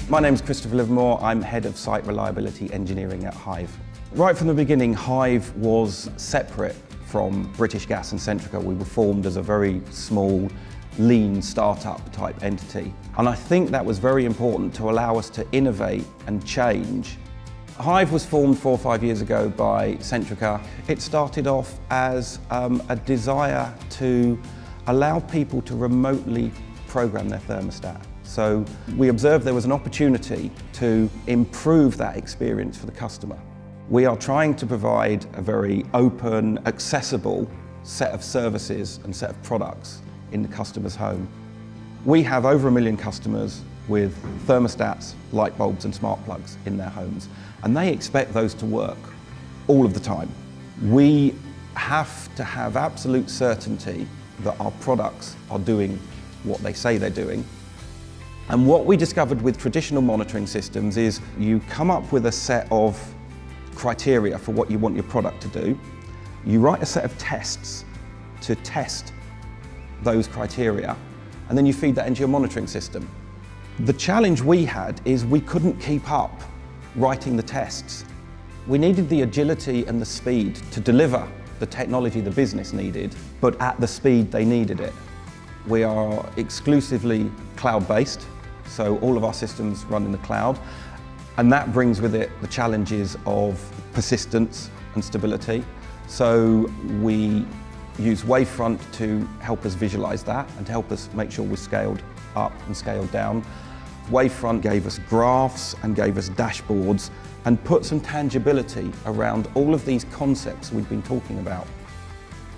My name's Christopher Livermore. I'm Head of Site Reliability Engineering at Hive. Right from the beginning, Hive was separate from British Gas and Centrica. We were formed as a very small, lean startup type entity. And I think that was very important to allow us to innovate and change. Hive was formed 4 or 5 years ago by Centrica. It started off as a desire to allow people to remotely program their thermostat. So we observed there was an opportunity to improve that experience for the customer. We are trying to provide a very open, accessible set of services and set of products in the customer's home. We have over 1 million customers with thermostats, light bulbs and smart plugs in their homes, and they expect those to work all of the time. We have to have absolute certainty that our products are doing what they say they're doing. And what we discovered with traditional monitoring systems is you come up with a set of criteria for what you want your product to do. You write a set of tests to test those criteria, and then you feed that into your monitoring system. The challenge we had is we couldn't keep up writing the tests. We needed the agility and the speed to deliver the technology the business needed, but at the speed they needed it. We are exclusively cloud-based, so all of our systems run in the cloud, and that brings with it the challenges of persistence and stability. So we use Wavefront to help us visualize that and to help us make sure we're scaled up and scaled down. Wavefront gave us graphs and gave us dashboards and put some tangibility around all of these concepts we've been talking about.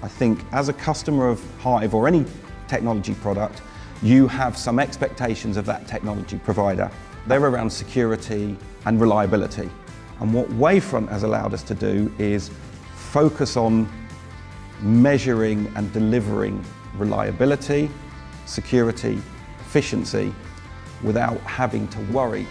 I think as a customer of Hive or any technology product, you have some expectations of that technology provider. They're around security and reliability. And what Wavefront has allowed us to do is focus on measuring and delivering reliability, security, efficiency, without having to worry